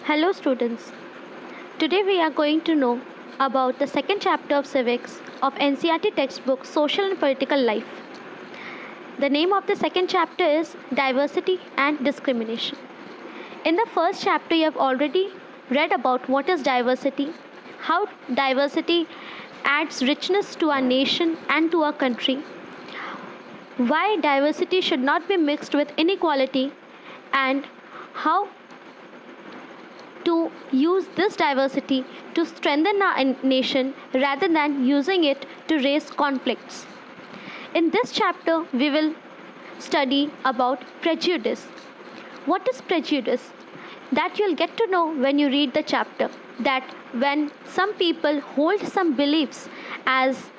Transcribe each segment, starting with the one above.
Hello, students. Today we are going to know about the second chapter of civics of NCERT textbook Social and Political Life. The name of the second chapter is Diversity and Discrimination. In the first chapter, you have already read about what is diversity, how diversity adds richness to our nation and to our country, why diversity should not be mixed with inequality, and how to use this diversity to strengthen our nation rather than using it to raise conflicts. In this chapter, we will study about prejudice. What is prejudice? That you'll get to know when you read the chapter. That when some people hold some beliefs as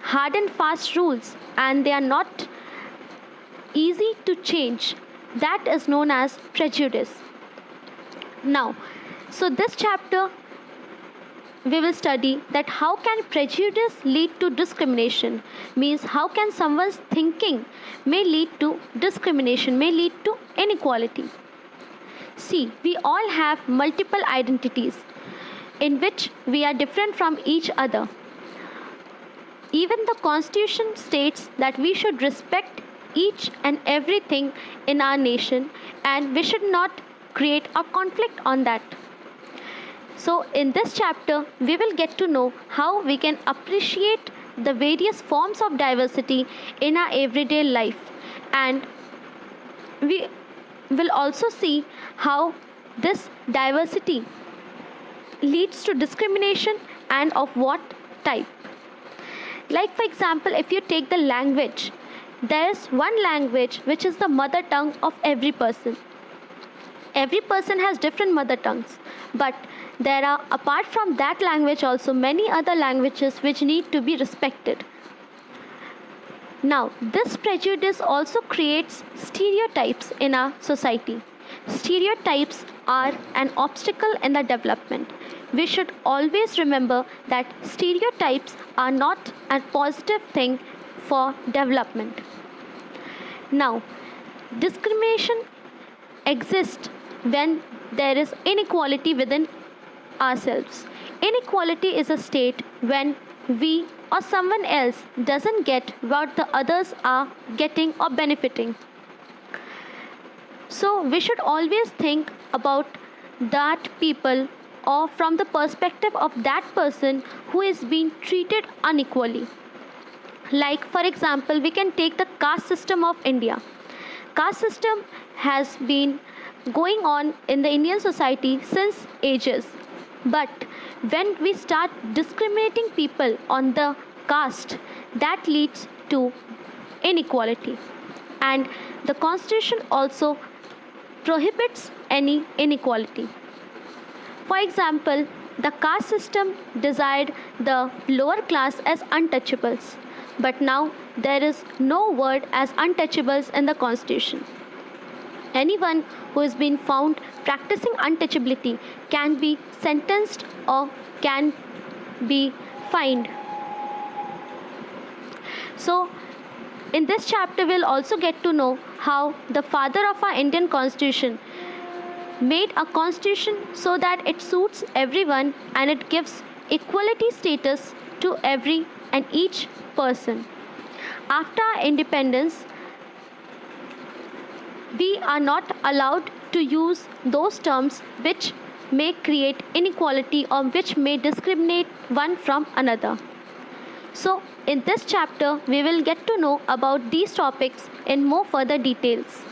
hard and fast rules and they are not easy to change, that is known as prejudice. Now, so this chapter we will study that how can prejudice lead to discrimination, means how can someone's thinking may lead to discrimination, may lead to inequality. See, we all have multiple identities in which we are different from each other. Even the Constitution states that we should respect each and everything in our nation and we should not create a conflict on that. So in this chapter, we will get to know how we can appreciate the various forms of diversity in our everyday life, and we will also see how this diversity leads to discrimination and of what type. Like for example, if you take the language, there is one language which is the mother tongue of every person. Every person has different mother tongues, but there are, apart from that language, also many other languages which need to be respected. Now, this prejudice also creates stereotypes in our society. Stereotypes are an obstacle in the development. We should always remember that stereotypes are not a positive thing for development. Now, discrimination exists when there is inequality within ourselves. Inequality is a state when we or someone else doesn't get what the others are getting or benefiting. So we should always think about that people or from the perspective of that person who is being treated unequally. Like for example, we can take the caste system of India. Caste system has been going on in the Indian society since ages. But when we start discriminating people on the caste, that leads to inequality. And the Constitution also prohibits any inequality. For example, the caste system desired the lower class as untouchables. But now there is no word as untouchables in the Constitution. Anyone who has been found practicing untouchability can be sentenced or can be fined. So, in this chapter, we'll also get to know how the father of our Indian Constitution made a constitution so that it suits everyone and it gives equality status to every and each person. After our independence, we are not allowed to use those terms which may create inequality or which may discriminate one from another. So, in this chapter, we will get to know about these topics in more further details.